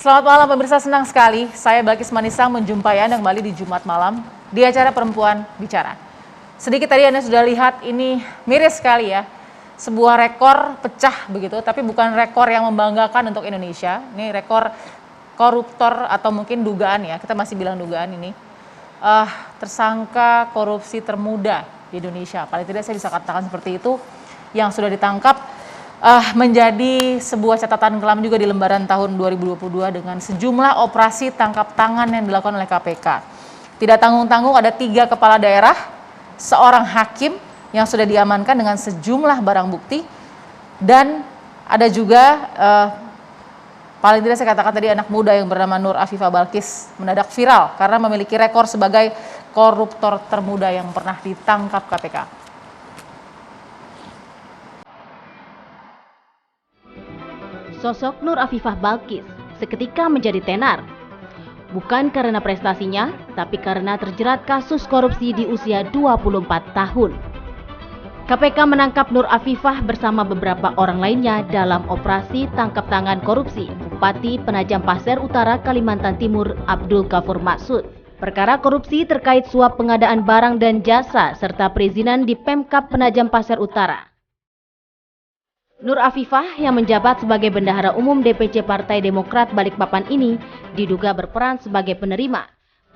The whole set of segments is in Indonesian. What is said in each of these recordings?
Selamat malam pemirsa, senang sekali saya Balkis Manisang menjumpai Anda kembali di Jumat malam di acara Perempuan Bicara. Sedikit tadi Anda sudah lihat ini miris sekali ya, sebuah rekor pecah begitu, tapi bukan rekor yang membanggakan untuk Indonesia. Ini rekor koruptor atau mungkin dugaan ya, kita masih bilang dugaan ini. Tersangka korupsi termuda di Indonesia, paling tidak saya bisa katakan seperti itu, yang sudah ditangkap. Menjadi sebuah catatan kelam juga di lembaran tahun 2022 dengan sejumlah operasi tangkap tangan yang dilakukan oleh KPK. Tidak tanggung-tanggung ada 3 kepala daerah, seorang hakim yang sudah diamankan dengan sejumlah barang bukti, dan ada juga paling tidak saya katakan tadi anak muda yang bernama Nur Afifah Balkis mendadak viral karena memiliki rekor sebagai koruptor termuda yang pernah ditangkap KPK. Sosok Nur Afifah Balkis seketika menjadi tenar. Bukan karena prestasinya, tapi karena terjerat kasus korupsi di usia 24 tahun. KPK menangkap Nur Afifah bersama beberapa orang lainnya dalam operasi tangkap tangan korupsi Bupati Penajam Pasir Utara, Kalimantan Timur, Abdul Ghafur Maksud. Perkara korupsi terkait suap pengadaan barang dan jasa serta perizinan di Pemkab Penajam Pasir Utara. Nur Afifah yang menjabat sebagai Bendahara Umum DPC Partai Demokrat Balikpapan ini diduga berperan sebagai penerima,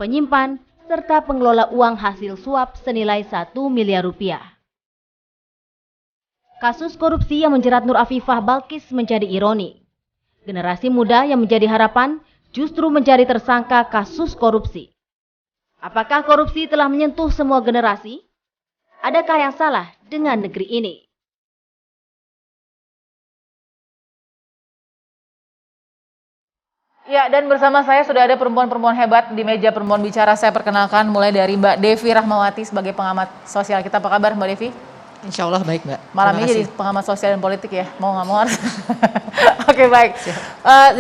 penyimpan, serta pengelola uang hasil suap senilai 1 miliar rupiah. Kasus korupsi yang menjerat Nur Afifah Balkis menjadi ironi. Generasi muda yang menjadi harapan justru menjadi tersangka kasus korupsi. Apakah korupsi telah menyentuh semua generasi? Adakah yang salah dengan negeri ini? Ya, dan bersama saya sudah ada perempuan-perempuan hebat di meja Perempuan Bicara. Saya perkenalkan mulai dari Mbak Devi Rahmawati sebagai pengamat sosial kita. Apa kabar Mbak Devi? Insya Allah baik Mbak. Malam ini jadi pengamat sosial dan politik ya, mau nggak mau harus. Oke, baik.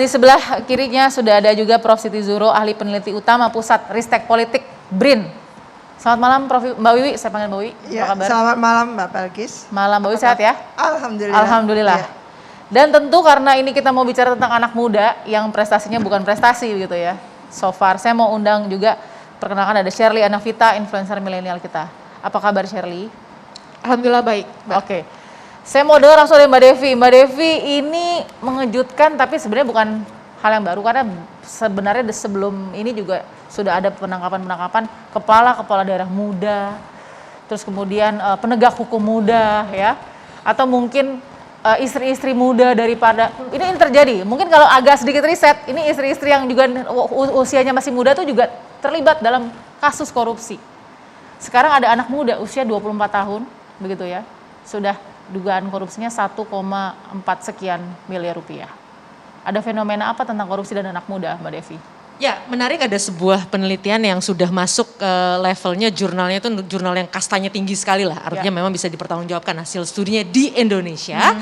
Di sebelah kirinya sudah ada juga Prof. Siti Zuhro, ahli peneliti utama Pusat Ristek Politik BRIN. Selamat malam Prof. Mbak Wiwi, saya panggil Mbak Wiwi. Ya, apa kabar? selamat malam Mbak Balkis. Malam Mbak Wiwi, sehat ya? Alhamdulillah. Alhamdulillah. Ya. Dan tentu karena ini kita mau bicara tentang anak muda yang prestasinya bukan prestasi gitu ya. So far saya mau undang juga, perkenalkan ada Shirley Anavita, influencer milenial kita. Apa kabar Shirley? Alhamdulillah baik. Oke. Saya mau dengar langsung dari Mbak Devi. Mbak Devi, ini mengejutkan tapi sebenarnya bukan hal yang baru karena sebenarnya sebelum ini juga sudah ada penangkapan-penangkapan kepala daerah muda, terus kemudian penegak hukum muda ya, atau mungkin istri-istri muda daripada ini terjadi. Mungkin kalau agak sedikit riset, ini istri-istri yang juga usianya masih muda tuh juga terlibat dalam kasus korupsi. Sekarang ada anak muda usia 24 tahun, begitu ya, sudah dugaan korupsinya 1,4 sekian miliar rupiah. Ada fenomena apa tentang korupsi dan anak muda, Mbak Devi? Ya, menarik, ada sebuah penelitian yang sudah masuk ke levelnya, jurnalnya itu jurnal yang kastanya tinggi sekali lah. Artinya memang bisa dipertanggungjawabkan hasil studinya di Indonesia.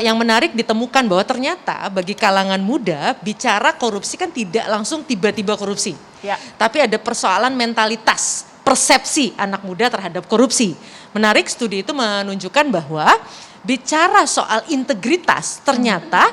Yang menarik ditemukan bahwa ternyata bagi kalangan muda bicara korupsi kan tidak langsung tiba-tiba korupsi. Ya. Tapi ada persoalan mentalitas, persepsi anak muda terhadap korupsi. Menarik, studi itu menunjukkan bahwa bicara soal integritas ternyata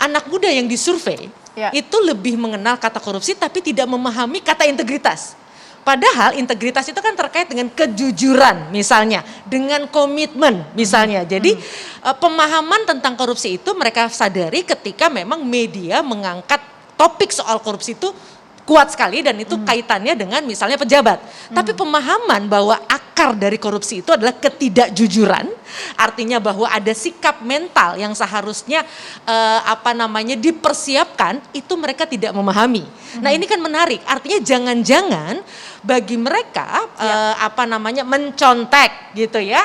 anak muda yang disurvei itu lebih mengenal kata korupsi tapi tidak memahami kata integritas. Padahal integritas itu kan terkait dengan kejujuran misalnya, dengan komitmen misalnya. Jadi pemahaman tentang korupsi itu mereka sadari ketika memang media mengangkat topik soal korupsi itu kuat sekali dan itu kaitannya dengan misalnya pejabat. Tapi pemahaman bahwa akar dari korupsi itu adalah ketidakjujuran, artinya bahwa ada sikap mental yang seharusnya dipersiapkan, itu mereka tidak memahami. Nah, ini kan menarik, artinya jangan-jangan bagi mereka mencontek gitu ya,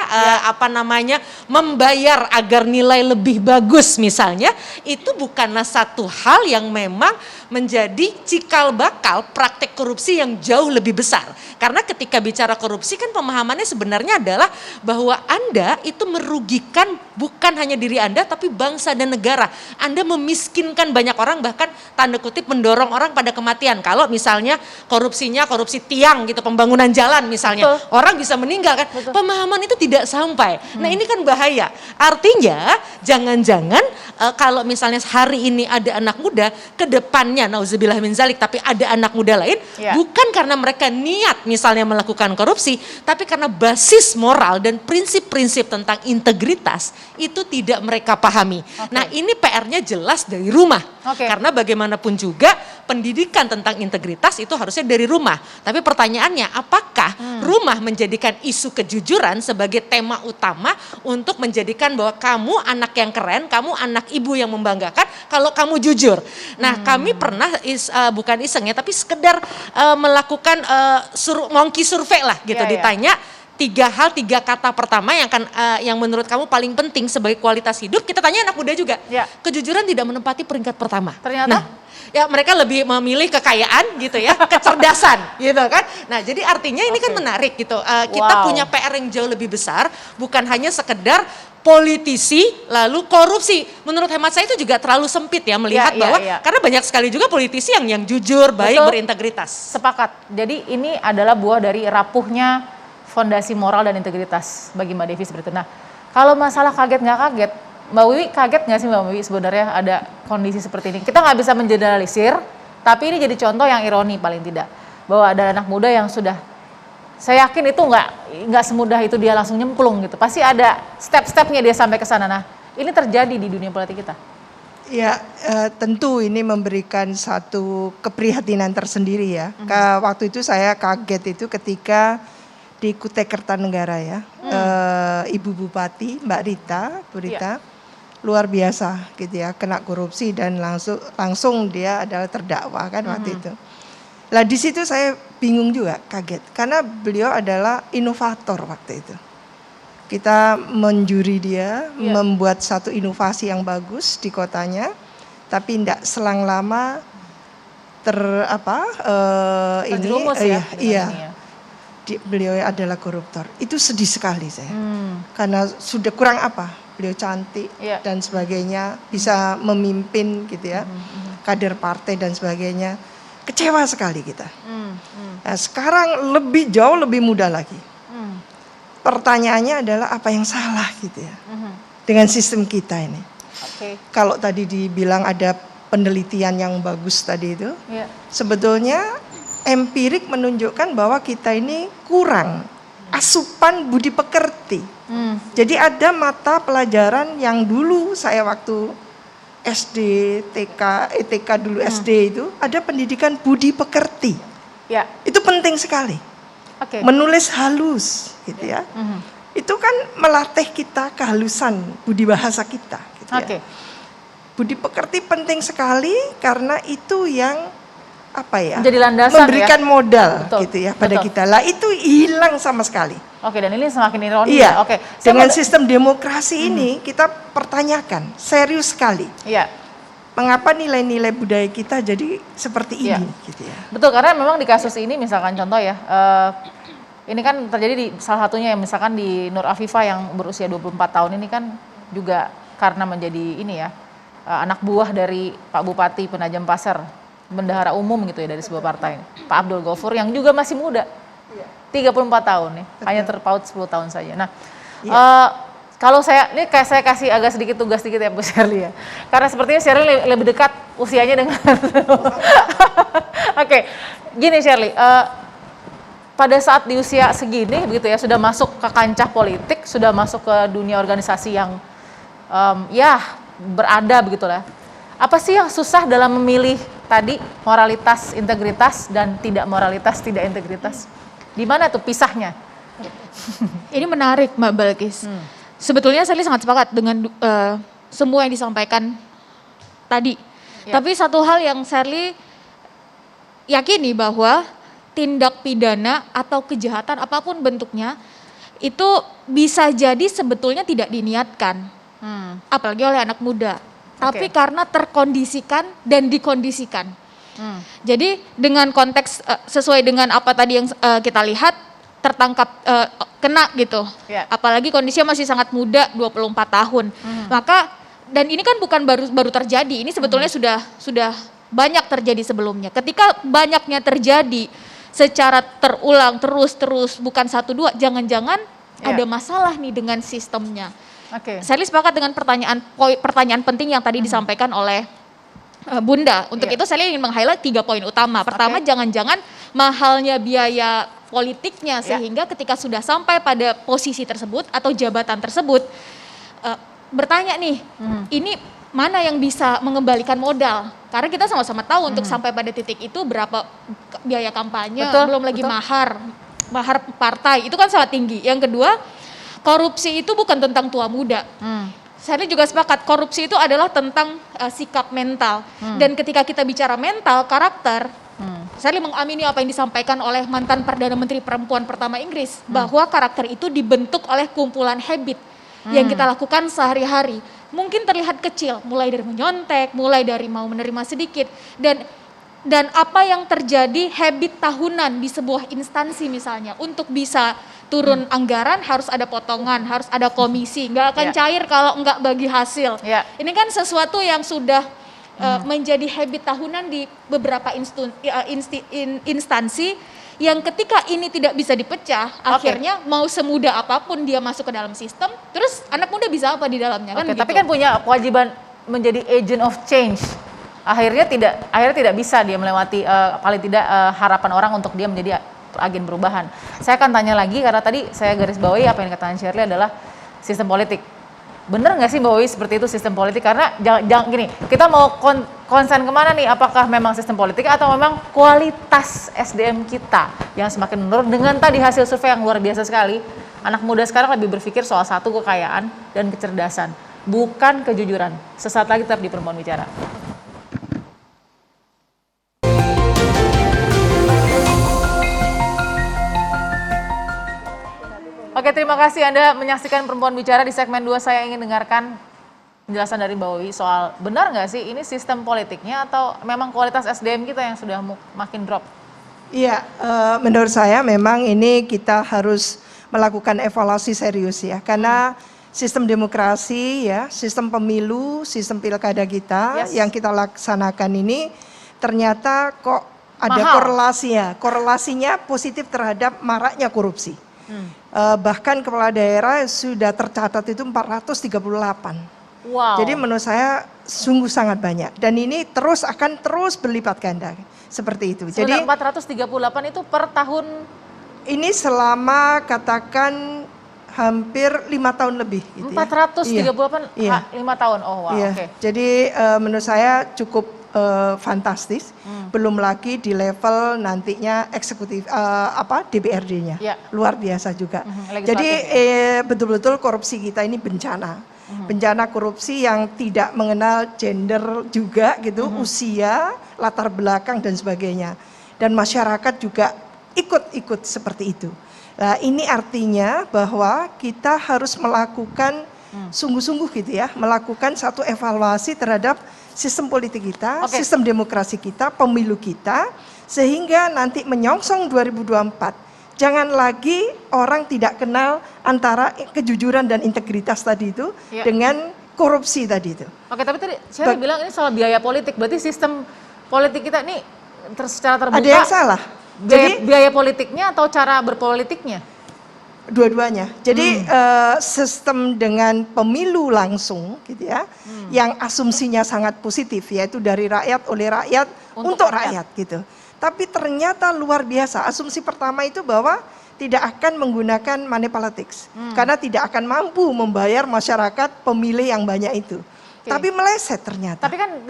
membayar agar nilai lebih bagus misalnya, itu bukanlah satu hal yang memang menjadi cikal bakal praktek korupsi yang jauh lebih besar. Karena ketika bicara korupsi kan pemahamannya sebenarnya adalah bahwa Anda itu merugikan bukan hanya diri Anda tapi bangsa dan negara. Anda memiskinkan banyak orang, bahkan tanda kutip mendorong orang pada kematian. Kalau misalnya korupsinya korupsi tiang tiang gitu, pembangunan jalan misalnya. Betul. Orang bisa meninggal kan. Betul. Pemahaman itu tidak sampai. Nah ini kan bahaya. Artinya jangan-jangan kalau misalnya hari ini ada anak muda, ke depannya nauzubillah min zalik, tapi ada anak muda lain, Ya. bukan karena mereka niat misalnya melakukan korupsi, tapi karena basis moral dan prinsip-prinsip tentang integritas itu tidak mereka pahami. Nah ini PR-nya jelas dari rumah. Oke. Karena bagaimanapun juga pendidikan tentang integritas itu harusnya dari rumah. Tapi pertanyaannya, apakah rumah menjadikan isu kejujuran sebagai tema utama untuk menjadikan bahwa kamu anak yang keren, kamu anak ibu yang membanggakan kalau kamu jujur. Nah kami pernah bukan iseng ya, tapi sekedar melakukan monkey survey lah gitu, Iya, iya. ditanya 3 kata pertama yang menurut kamu paling penting sebagai kualitas hidup. Kita tanya anak muda juga. Ya. Kejujuran tidak menempati peringkat pertama. Ternyata? Nah, ya mereka lebih memilih kekayaan gitu ya, kecerdasan gitu kan. Nah jadi artinya ini kan menarik gitu. Kita Wow. punya PR yang jauh lebih besar, bukan hanya sekedar politisi lalu korupsi. Menurut hemat saya itu juga terlalu sempit ya melihat Ya, bahwa ya. karena banyak sekali juga politisi yang jujur, baik, Betul. berintegritas. Sepakat. Jadi ini adalah buah dari rapuhnya fondasi moral dan integritas bagi Mbak Devi seperti itu. Nah, kalau masalah kaget nggak kaget, Mbak Wiwi kaget nggak sih Mbak Wiwi sebenarnya ada kondisi seperti ini? Kita nggak bisa mengeneralisir, tapi ini jadi contoh yang ironi paling tidak. Bahwa ada anak muda yang sudah, saya yakin itu nggak semudah itu dia langsung nyemplung gitu. Pasti ada step-stepnya dia sampai ke sana. Nah, ini terjadi di dunia politik kita. Ya, tentu ini memberikan satu keprihatinan tersendiri ya. Waktu itu saya kaget itu ketika di Kutai Kertanegara ya, Ibu Bupati Mbak Rita, Bu Rita, luar biasa gitu ya, kena korupsi dan langsung dia adalah terdakwa kan waktu itu. Lah di situ saya bingung juga, kaget, karena beliau adalah inovator waktu itu. Kita menjuri dia, membuat satu inovasi yang bagus di kotanya, tapi tidak selang lama Terjerumus ya. dengan iya. ini ya. Beliau adalah koruptor. Itu sedih sekali saya. Karena sudah kurang apa? Beliau cantik Iya. dan sebagainya, bisa memimpin gitu ya. Kader partai dan sebagainya. Kecewa sekali kita. Nah, sekarang jauh lebih mudah lagi. Pertanyaannya adalah apa yang salah gitu ya. Dengan sistem kita ini. Oke. Kalau tadi dibilang ada penelitian yang bagus tadi itu, Iya. sebetulnya empirik menunjukkan bahwa kita ini kurang asupan budi pekerti. Jadi ada mata pelajaran yang dulu saya waktu SD, TK, TK dulu SD itu ada pendidikan budi pekerti. Ya. Itu penting sekali. Oke. Menulis halus gitu ya. Itu kan melatih kita kehalusan budi bahasa kita gitu ya. Oke. Budi pekerti penting sekali karena itu yang Menjadi landasan memberikan ya. modal Betul, gitu ya pada betul. kita. Lah itu hilang sama sekali. Oke, dan ini semakin ironi Iya. ya. Oke. Saya Dengan mau- sistem demokrasi ini kita pertanyakan serius sekali. Iya. Mengapa nilai-nilai budaya kita jadi seperti Iya. ini gitu ya. Betul, karena memang di kasus ini misalkan contoh ya, ini kan terjadi di salah satunya yang misalkan di Nur Afifah yang berusia 24 tahun ini kan juga karena menjadi ini ya, anak buah dari Pak Bupati Penajam Pasir, bendahara umum gitu ya dari sebuah partai, Pak Abdul Ghafur yang juga masih muda, 34 tahun ya, hanya terpaut 10 tahun saja. Nah, kalau saya kasih agak sedikit tugas sedikit ya Bu Shirley ya, karena sepertinya Shirley lebih dekat usianya dengan Oke, gini Shirley, pada saat di usia segini begitu ya, sudah masuk ke kancah politik, sudah masuk ke dunia organisasi yang ya berada begitulah. Apa sih yang susah dalam memilih tadi moralitas, integritas dan tidak moralitas, tidak integritas? Di mana tuh pisahnya? Ini menarik Mbak Balkis. Sebetulnya saya sangat sepakat dengan semua yang disampaikan tadi. Ya. Tapi satu hal yang Shirley yakini bahwa tindak pidana atau kejahatan apapun bentuknya itu bisa jadi sebetulnya tidak diniatkan. Apalagi oleh anak muda. Tapi karena terkondisikan dan dikondisikan. Jadi dengan konteks sesuai dengan apa tadi yang kita lihat tertangkap kena gitu. Ya. Apalagi kondisinya masih sangat muda 24 tahun. Maka dan ini kan bukan baru terjadi. Ini sebetulnya sudah banyak terjadi sebelumnya. Ketika banyaknya terjadi secara terulang terus bukan 1-2, jangan-jangan ada masalah nih dengan sistemnya. Oke. Saya sepakat dengan pertanyaan penting yang tadi disampaikan oleh Bunda. Untuk itu saya ingin meng-highlight 3 poin utama. Pertama, jangan-jangan mahalnya biaya politiknya sehingga ketika sudah sampai pada posisi tersebut atau jabatan tersebut bertanya nih, ini mana yang bisa mengembalikan modal? Karena kita sama-sama tahu untuk sampai pada titik itu berapa biaya kampanye, belum lagi mahar partai, itu kan sangat tinggi. Yang kedua, korupsi itu bukan tentang tua muda. Saya juga sepakat, korupsi itu adalah tentang sikap mental. Dan ketika kita bicara mental, karakter, saya mengamini apa yang disampaikan oleh mantan Perdana Menteri Perempuan pertama Inggris, bahwa karakter itu dibentuk oleh kumpulan habit yang kita lakukan sehari-hari. Mungkin terlihat kecil, mulai dari menyontek, mulai dari mau menerima sedikit, dan apa yang terjadi habit tahunan di sebuah instansi misalnya, untuk bisa turun anggaran harus ada potongan, harus ada komisi, nggak akan cair kalau nggak bagi hasil. Ini kan sesuatu yang sudah menjadi habit tahunan di beberapa instansi yang ketika ini tidak bisa dipecah, akhirnya mau semudah apapun dia masuk ke dalam sistem, terus anak muda bisa apa di dalamnya kan? Tapi kan punya kewajiban menjadi agent of change. Akhirnya tidak bisa dia melewati paling tidak harapan orang untuk dia menjadi agen perubahan. Saya akan tanya lagi karena tadi saya garis bawahi apa yang dikatakan Shirley adalah sistem politik. Bener nggak sih Mbak Wiwi seperti itu sistem politik? Karena jangan gini, kita mau konsen kemana nih? Apakah memang sistem politik atau memang kualitas SDM kita yang semakin menurun dengan tadi hasil survei yang luar biasa sekali. Anak muda sekarang lebih berpikir soal satu, kekayaan dan kecerdasan, bukan kejujuran. Sesaat lagi tetap di Perempuan Bicara. Oke, terima kasih Anda menyaksikan Perempuan Bicara. Di segmen 2 saya ingin dengarkan penjelasan dari Mbak Wiwi soal benar nggak sih ini sistem politiknya atau memang kualitas SDM kita yang sudah makin drop? Iya, menurut saya memang ini kita harus melakukan evaluasi serius ya, karena sistem demokrasi ya, sistem pemilu, sistem pilkada kita yang kita laksanakan ini ternyata kok ada korelasinya positif terhadap maraknya korupsi. Bahkan kepala daerah sudah tercatat itu 438. Wow. Jadi menurut saya sungguh sangat banyak dan ini akan terus berlipat ganda seperti itu. Jadi 438 itu per tahun? Ini selama katakan hampir 5 tahun lebih. Gitu 438 ya. 5 tahun. Oh wow. Iya. Oke. Jadi menurut saya cukup fantastis. Belum lagi di level nantinya eksekutif DPRD-nya luar biasa juga. Jadi betul-betul korupsi kita ini bencana. Bencana korupsi yang tidak mengenal gender juga gitu, usia, latar belakang dan sebagainya. Dan masyarakat juga ikut seperti itu. Nah, ini artinya bahwa kita harus melakukan sungguh-sungguh gitu ya, melakukan satu evaluasi terhadap sistem politik kita, sistem demokrasi kita, pemilu kita, sehingga nanti menyongsong 2024, jangan lagi orang tidak kenal antara kejujuran dan integritas tadi itu dengan korupsi tadi itu. Oke, tapi tadi saya bilang ini soal biaya politik, berarti sistem politik kita ini secara terbuka. Ada yang salah. Jadi biaya politiknya atau cara berpolitiknya? Dua-duanya. Jadi sistem dengan pemilu langsung gitu ya, yang asumsinya sangat positif yaitu dari rakyat, oleh rakyat, untuk rakyat gitu. Tapi ternyata luar biasa. Asumsi pertama itu bahwa tidak akan menggunakan money politics karena tidak akan mampu membayar masyarakat pemilih yang banyak itu. Tapi meleset ternyata. Tapi kan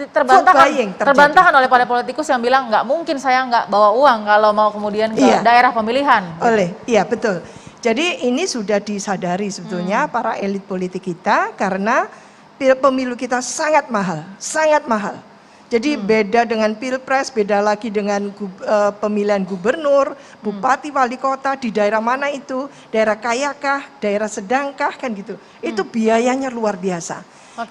terbantahkan oleh para politikus yang bilang nggak mungkin saya nggak bawa uang kalau mau kemudian ke daerah pemilihan. Iya betul. Jadi ini sudah disadari sebetulnya para elit politik kita karena pemilu kita sangat mahal, sangat mahal. Jadi beda dengan pilpres, beda lagi dengan pemilihan gubernur, bupati, wali kota di daerah mana itu, daerah kayakah, daerah sedangkah kan gitu. Itu biayanya luar biasa.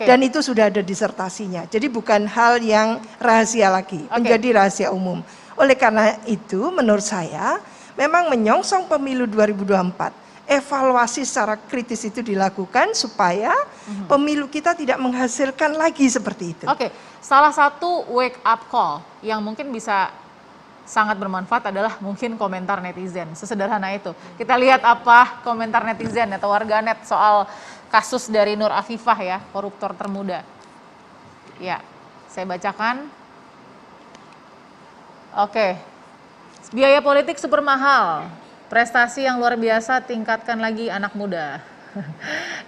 Dan itu sudah ada disertasinya. Jadi bukan hal yang rahasia lagi, menjadi rahasia umum. Oleh karena itu menurut saya memang menyongsong pemilu 2024, evaluasi secara kritis itu dilakukan supaya pemilu kita tidak menghasilkan lagi seperti itu. Salah satu wake up call yang mungkin bisa sangat bermanfaat adalah mungkin komentar netizen. Sesederhana itu. Kita lihat apa komentar netizen atau warganet soal kasus dari Nur Afifah ya, koruptor termuda. Ya, saya bacakan. Oke. Biaya politik super mahal. Prestasi yang luar biasa, tingkatkan lagi anak muda.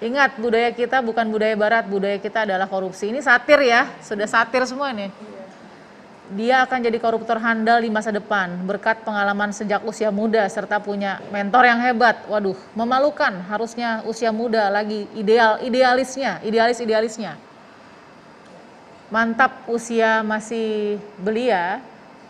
Ingat, budaya kita bukan budaya barat, budaya kita adalah korupsi. Ini satir ya, sudah satir semua nih. Dia akan jadi koruptor handal di masa depan, berkat pengalaman sejak usia muda, serta punya mentor yang hebat. Waduh, memalukan, harusnya usia muda lagi idealisnya. Mantap, usia masih belia,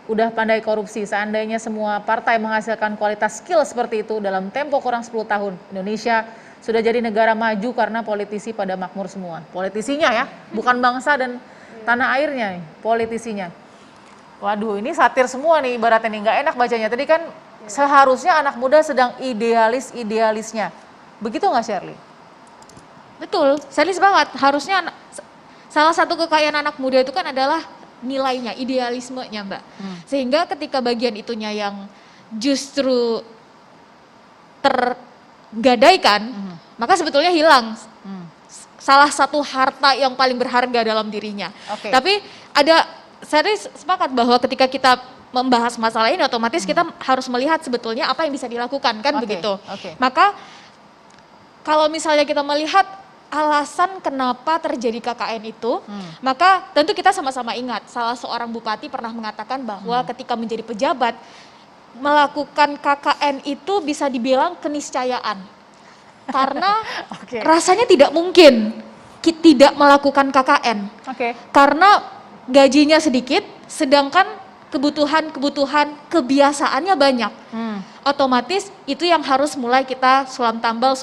udah pandai korupsi. Seandainya semua partai menghasilkan kualitas skill seperti itu dalam tempo kurang 10 tahun, Indonesia sudah jadi negara maju karena politisi pada makmur semua. Politisinya ya, bukan bangsa dan tanah airnya nih, politisinya. Waduh, ini satir semua nih ibaratnya nih, nggak enak bacanya. Tadi kan seharusnya anak muda sedang idealisnya. Begitu nggak Shirley? Betul, Shirley banget. Harusnya salah satu kekayaan anak muda itu kan adalah nilainya, idealismenya Mbak. Sehingga ketika bagian itunya yang justru tergadaikan, maka sebetulnya hilang salah satu harta yang paling berharga dalam dirinya. Oke. Tapi saya sepakat bahwa ketika kita membahas masalah ini otomatis kita harus melihat sebetulnya apa yang bisa dilakukan kan begitu. Maka kalau misalnya kita melihat alasan kenapa terjadi KKN itu, maka tentu kita sama-sama ingat salah seorang bupati pernah mengatakan bahwa ketika menjadi pejabat melakukan KKN itu bisa dibilang keniscayaan. Karena rasanya tidak mungkin tidak melakukan KKN. Karena gajinya sedikit, sedangkan kebutuhan kebiasaannya banyak. Otomatis itu yang harus mulai kita sulam tambal.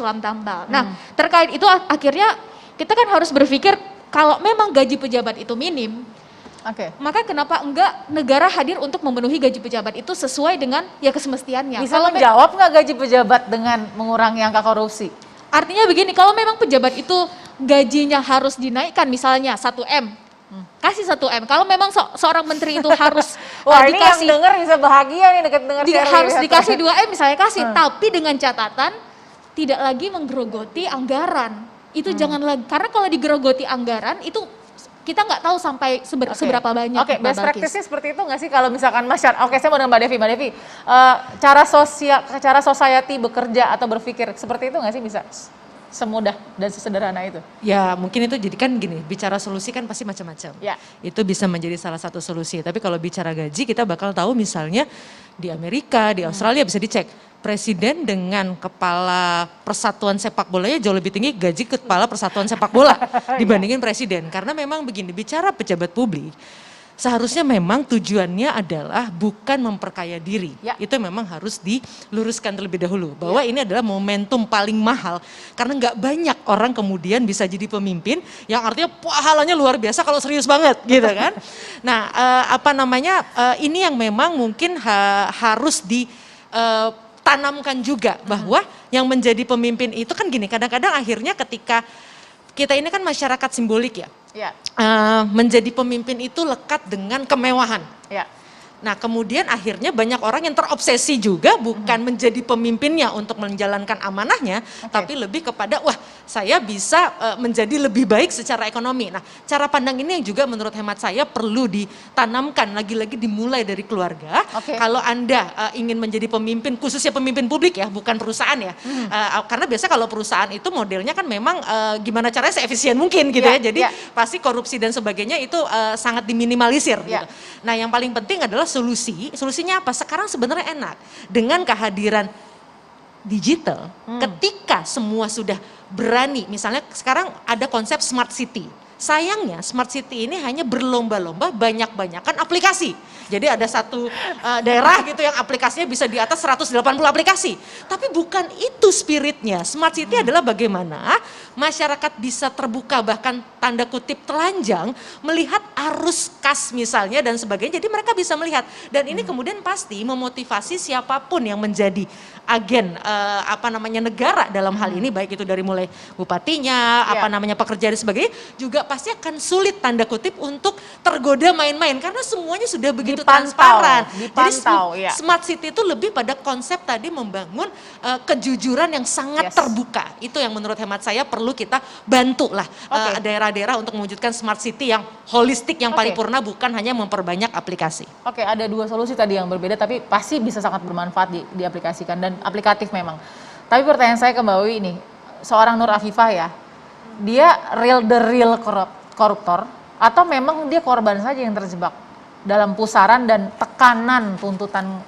Nah, terkait itu akhirnya kita kan harus berpikir kalau memang gaji pejabat itu minim, maka kenapa enggak negara hadir untuk memenuhi gaji pejabat itu sesuai dengan ya kesemestiannya. Bisa menjawab nggak gaji pejabat dengan mengurangi angka korupsi? Artinya begini, kalau memang pejabat itu gajinya harus dinaikkan misalnya 1M, kasih 1M. Kalau memang seorang menteri itu harus Wah, ini dikasih, yang denger bisa bahagia nih deket denger Shirley. harus dikasih 2M misalnya kasih, tapi dengan catatan tidak lagi menggerogoti anggaran. Itu jangan lagi, karena kalau digerogoti anggaran itu kita nggak tahu sampai seberapa banyak. Best practice-nya seperti itu nggak sih kalau misalkan masyarakat? Saya mau dengan Mbak Devi. Cara society bekerja atau berpikir seperti itu nggak sih, bisa semudah dan sesederhana itu? Ya mungkin itu jadi kan gini, bicara solusi kan pasti macam-macam. Ya. Itu bisa menjadi salah satu solusi. Tapi kalau bicara gaji kita bakal tahu misalnya di Amerika, di Australia bisa dicek. Presiden dengan kepala persatuan sepak bolanya jauh lebih tinggi gaji kepala persatuan sepak bola dibandingin presiden. Karena memang begini, bicara pejabat publik, seharusnya memang tujuannya adalah bukan memperkaya diri. Itu memang harus diluruskan terlebih dahulu. Bahwa ini adalah momentum paling mahal. Karena nggak banyak orang kemudian bisa jadi pemimpin yang artinya pahalanya luar biasa kalau serius banget gitu kan. Nah ini yang memang mungkin harus ditanamkan juga. Bahwa yang menjadi pemimpin itu kan gini, kadang-kadang akhirnya ketika kita ini kan masyarakat simbolik ya. Menjadi pemimpin itu lekat dengan kemewahan. Nah kemudian akhirnya banyak orang yang terobsesi juga bukan menjadi pemimpinnya untuk menjalankan amanahnya, tapi lebih kepada wah saya bisa menjadi lebih baik secara ekonomi. Nah cara pandang ini yang juga menurut hemat saya perlu ditanamkan, lagi-lagi dimulai dari keluarga. Kalau Anda ingin menjadi pemimpin, khususnya pemimpin publik ya, bukan perusahaan ya. Karena biasa kalau perusahaan itu modelnya kan memang gimana caranya seefisien mungkin gitu ya. Jadi pasti korupsi dan sebagainya itu sangat diminimalisir gitu. Nah yang paling penting adalah solusinya apa? Sekarang sebenarnya enak dengan kehadiran digital. Ketika semua sudah berani, misalnya sekarang ada konsep smart city. Sayangnya smart city ini hanya berlomba-lomba banyak-banyakan aplikasi. Jadi ada satu daerah gitu yang aplikasinya bisa di atas 180 aplikasi. Tapi bukan itu spiritnya. Smart city adalah bagaimana masyarakat bisa terbuka, bahkan tanda kutip telanjang, melihat arus kas misalnya dan sebagainya. Jadi mereka bisa melihat. Dan ini kemudian pasti memotivasi siapapun yang menjadi agen negara dalam hal ini, baik itu dari mulai bupatinya, pekerja dan sebagainya, juga pasti akan sulit tanda kutip untuk tergoda main-main karena semuanya sudah begitu Dipantau, transparan. dipantau, Jadi ya. smart city itu lebih pada konsep tadi membangun kejujuran yang sangat Yes. terbuka. Itu yang menurut hemat saya perlu kita bantu lah Oke. daerah-daerah untuk mewujudkan smart city yang holistik, yang Oke. paripurna, bukan hanya memperbanyak aplikasi. Oke, ada dua solusi tadi yang berbeda tapi pasti bisa sangat bermanfaat diaplikasikan dan aplikatif memang. Tapi pertanyaan saya ke Mbak Wi ini, seorang Nur Afifah ya, dia the real koruptor atau memang dia korban saja yang terjebak dalam pusaran dan tekanan tuntutan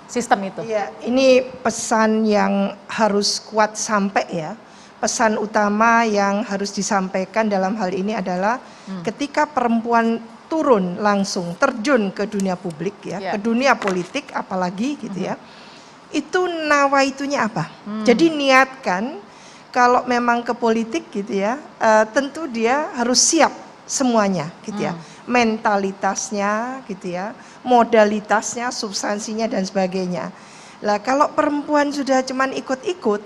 sistem itu? Iya, ini pesan yang harus kuat sampai ya. Pesan utama yang harus disampaikan dalam hal ini adalah ketika perempuan turun langsung terjun ke dunia publik ya, Ya. ke dunia politik apalagi gitu ya. Itu nawaitunya apa? Jadi niatkan kalau memang ke politik gitu ya, tentu dia harus siap semuanya gitu ya. Mentalitasnya gitu ya, modalitasnya, substansinya dan sebagainya. Lah kalau perempuan sudah cuman ikut-ikut,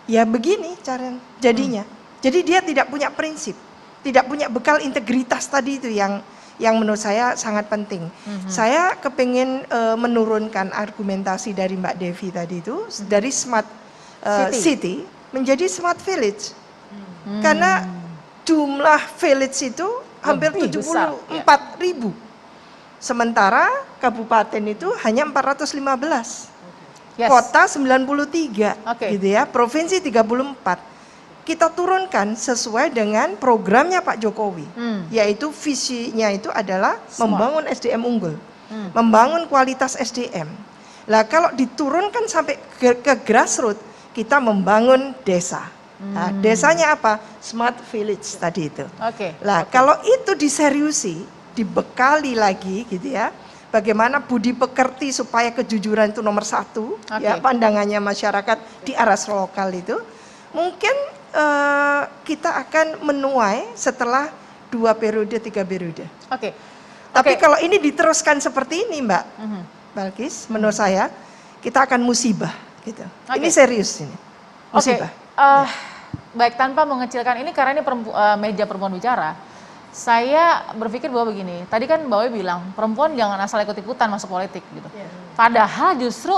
ya begini cara jadinya. Jadi dia tidak punya prinsip, tidak punya bekal integritas tadi itu yang menurut saya sangat penting. Saya kepingin menurunkan argumentasi dari Mbak Devi tadi itu dari smart city menjadi smart village. Karena jumlah village itu hampir Lebih besar, 74.000. Sementara kabupaten itu hanya 415. Yes. Kota 93 Oke. gitu ya, provinsi 34. Kita turunkan sesuai dengan programnya Pak Jokowi. Yaitu visinya itu adalah membangun SDM unggul. Membangun kualitas SDM. Lah kalau diturunkan sampai ke grassroots, kita membangun desa. Nah, desanya apa? Smart village tadi itu. Oke. Lah kalau itu diseriusi, dibekali lagi gitu ya. Bagaimana budi pekerti supaya kejujuran itu nomor satu, ya pandangannya masyarakat di aras lokal itu, mungkin kita akan menuai setelah 2 periode, 3 periode. Oke. Tapi Oke. kalau ini diteruskan seperti ini, Mbak Balkis, menurut saya kita akan musibah gitu. Oke. Ini serius ini, Oke, musibah. baik tanpa mengecilkan ini karena ini meja perempuan bicara. Saya berpikir bahwa begini, tadi kan Mbak Wi bilang perempuan jangan asal ikut-ikutan masuk politik gitu. Padahal justru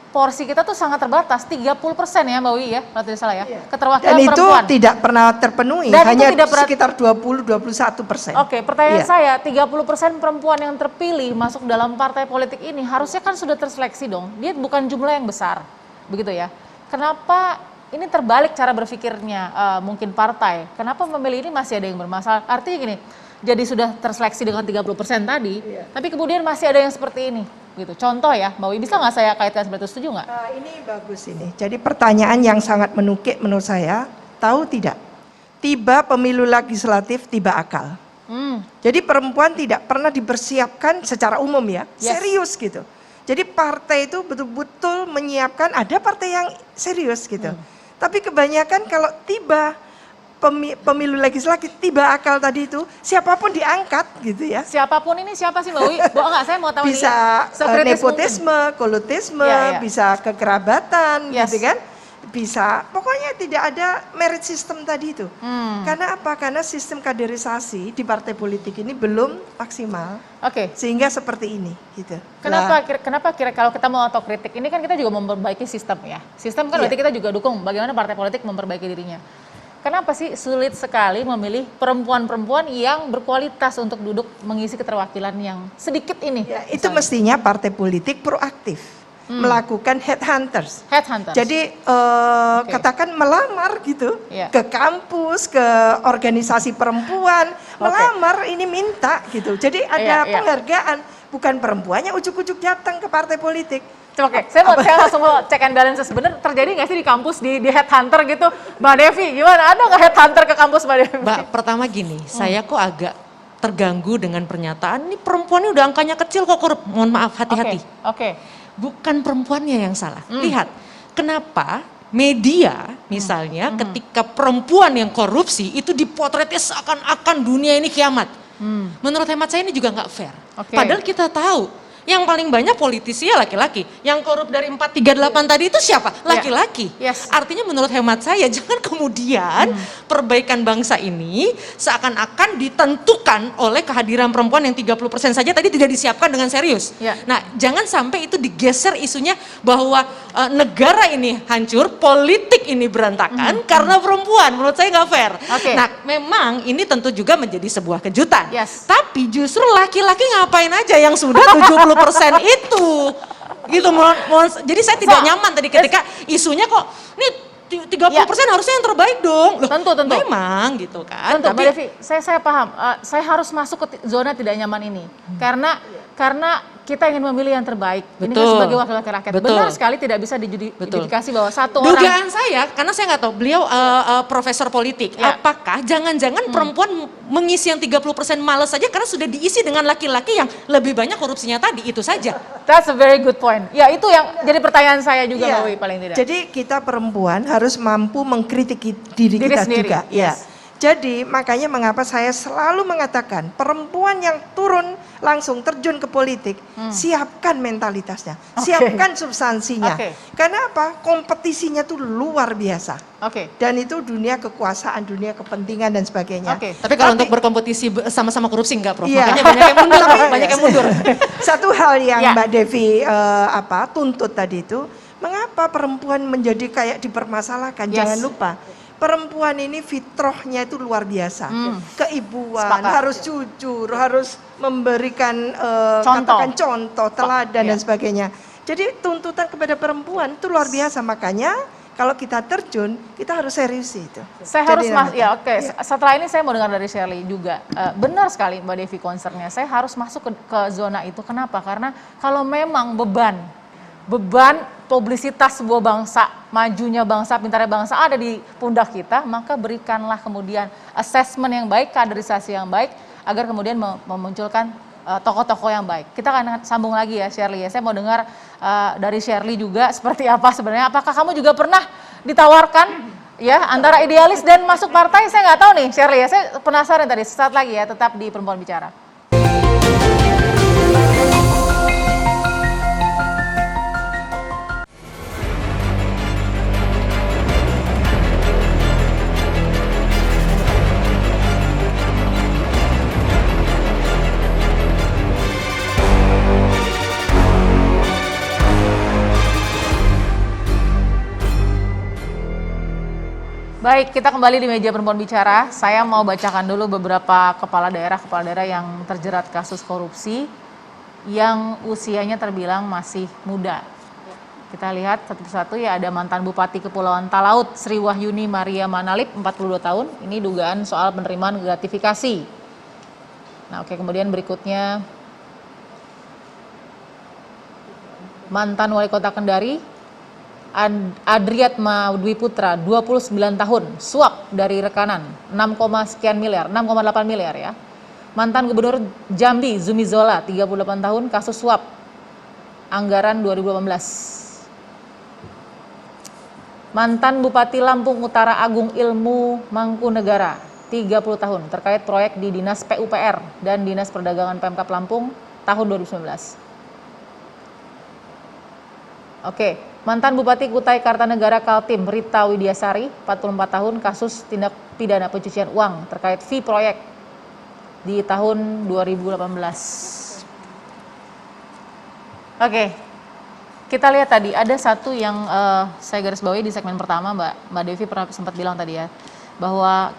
porsi kita tuh sangat terbatas, 30% ya Mbak Wi ya, kalau tidak salah ya, keterwakilan Dan itu perempuan. tidak pernah terpenuhi, Dan itu hanya tidak pernah- sekitar 20-21%. Oke, pertanyaan Iya. saya, 30% perempuan yang terpilih masuk dalam partai politik ini harusnya kan sudah terseleksi dong. Dia bukan jumlah yang besar, begitu ya. Kenapa ini terbalik cara berpikirnya mungkin partai? Kenapa memilih ini masih ada yang bermasalah? Artinya gini, jadi sudah terseleksi dengan 30% tadi, tapi kemudian masih ada yang seperti ini. Gitu. Contoh ya, Mbak Wi, bisa nggak saya kaitkan seperti itu, setuju nggak? Ini bagus ini. Jadi pertanyaan yang sangat menukik menurut saya, tahu tidak? Tiba pemilu legislatif, tiba akal. Jadi perempuan tidak pernah dipersiapkan secara umum ya, Yes. serius gitu. Jadi partai itu betul-betul menyiapkan, ada partai yang serius gitu. Tapi kebanyakan kalau tiba pemilu legislatif, tiba akal tadi itu, siapapun diangkat gitu ya. Siapapun ini siapa sih Mbak Wi? Enggak, saya mau tahu Bisa ini. Sekritis nepotisme, kolotisme, Iya, iya. bisa kekerabatan Yes. gitu kan. Bisa, pokoknya tidak ada merit system tadi itu. Karena apa? Karena sistem kaderisasi di partai politik ini belum maksimal. Oke. Sehingga seperti ini gitu. Kenapa kira kalau kita mau otokritik ini kan kita juga memperbaiki sistem ya. Sistem kan Iya. berarti kita juga dukung bagaimana partai politik memperbaiki dirinya. Kenapa sih sulit sekali memilih perempuan-perempuan yang berkualitas untuk duduk mengisi keterwakilan yang sedikit ini? Ya, itu mestinya partai politik proaktif melakukan headhunters. Headhunters. Jadi katakan melamar gitu Iya. ke kampus, ke organisasi perempuan, melamar ini minta gitu. Jadi ada Iya. penghargaan, bukan perempuannya ujuk-ujuk datang ke partai politik. Oke, saya langsung mau check and balance. Sebenarnya terjadi nggak sih di kampus di headhunter gitu, Mbak Devi? Gimana? Ada nggak headhunter ke kampus Mbak Devi? Mbak, pertama gini, saya kok agak terganggu dengan pernyataan ini perempuan ini udah angkanya kecil kok korup. Mohon maaf, hati-hati. Oke. Bukan perempuannya yang salah. Lihat, kenapa media misalnya ketika perempuan yang korupsi itu dipotretnya seakan-akan dunia ini kiamat. Menurut hemat saya ini juga nggak fair. Oke. Padahal kita tahu Yang paling banyak politisi ya laki-laki. Yang korup dari 438 tadi itu siapa? Laki-laki. Yes. Artinya menurut hemat saya jangan kemudian perbaikan bangsa ini seakan-akan ditentukan oleh kehadiran perempuan yang 30% saja tadi tidak disiapkan dengan serius. Ya. Nah, jangan sampai itu digeser isunya bahwa negara ini hancur, politik ini berantakan karena perempuan. Menurut saya nggak fair. Oke. Nah, memang ini tentu juga menjadi sebuah kejutan. Yes. Tapi justru laki-laki ngapain aja yang sudah 70% itu. Gitu, jadi saya tidak nyaman tadi ketika isunya kok ini 30% harusnya yang terbaik dong. Loh, Tentu. memang gitu kan. Tentu, Mbak Devi, saya paham. Saya harus masuk ke zona tidak nyaman ini. Karena kita ingin memilih yang terbaik. Ini kan Betul. sebagai wakil rakyat. Betul. Benar sekali tidak bisa Betul. dijudikasi bahwa satu orang. Dugaan saya, karena saya nggak tahu, beliau profesor politik, Ya. apakah jangan-jangan perempuan mengisi yang 30% males saja karena sudah diisi dengan laki-laki yang lebih banyak korupsinya tadi, itu saja. That's a very good point. Ya itu yang jadi pertanyaan saya juga Iya. Mbak Wi paling tidak. Jadi kita perempuan harus mampu mengkritik diri kita sendiri, juga. Ya. yes. Jadi makanya mengapa saya selalu mengatakan perempuan yang turun langsung terjun ke politik, siapkan mentalitasnya, siapkan substansinya. Oke. Karena apa? Kompetisinya tuh luar biasa. Oke. Dan itu dunia kekuasaan, dunia kepentingan dan sebagainya. Oke. Tapi kalau untuk berkompetisi sama-sama korupsi enggak, Prof. Iya. Makanya banyak yang mundur, banyak yang mundur. Satu hal yang Ya. Mbak Devi tuntut tadi itu, mengapa perempuan menjadi kayak dipermasalahkan? Yes. Jangan lupa, perempuan ini fitrahnya itu luar biasa. Keibuan, Sepakat. harus jujur, harus memberikan Contoh. katakan contoh, teladan dan Iya. sebagainya. Jadi tuntutan kepada perempuan itu luar biasa. Makanya kalau kita terjun, kita harus serius itu. Saya harus Iya. Setelah ini saya mau dengar dari Shirley juga. Benar sekali Mbak Devi concernnya. Saya harus masuk ke zona itu. Kenapa? Karena kalau memang beban publisitas sebuah bangsa, majunya bangsa, pintarnya bangsa ada di pundak kita, maka berikanlah kemudian assessment yang baik, kaderisasi yang baik, agar kemudian memunculkan tokoh-tokoh yang baik. Kita akan sambung lagi ya Shirley ya. Saya mau dengar dari Shirley juga seperti apa sebenarnya. Apakah kamu juga pernah ditawarkan ya antara idealis dan masuk partai? Saya nggak tahu nih Shirley ya. Saya penasaran tadi. Sesaat lagi ya, tetap di Perempuan Bicara. Baik, kita kembali di meja Perempuan Bicara. Saya mau bacakan dulu beberapa kepala daerah yang terjerat kasus korupsi yang usianya terbilang masih muda. Kita lihat satu persatu ya, ada mantan Bupati Kepulauan Talaut Sri Wahyuni Maria Manalip 42 tahun. Ini dugaan soal penerimaan gratifikasi. Nah, oke, kemudian berikutnya mantan Wali Kota Kendari Adriatma Dwi Putra 29 tahun, suap dari rekanan 6,8 miliar ya. Mantan Gubernur Jambi Zumi Zola 38 tahun, kasus suap anggaran 2018. Mantan Bupati Lampung Utara Agung Ilmu Mangkunegara 30 tahun, terkait proyek di Dinas PUPR dan Dinas Perdagangan Pemkab Lampung tahun 2019. Oke, mantan Bupati Kutai Kartanegara Kaltim Rita Widiasari 44 tahun, kasus tindak pidana pencucian uang terkait fee proyek di tahun 2018. Oke, kita lihat tadi ada satu yang saya garis bawahi di segmen pertama, Mbak Devi pernah sempat bilang tadi ya, bahwa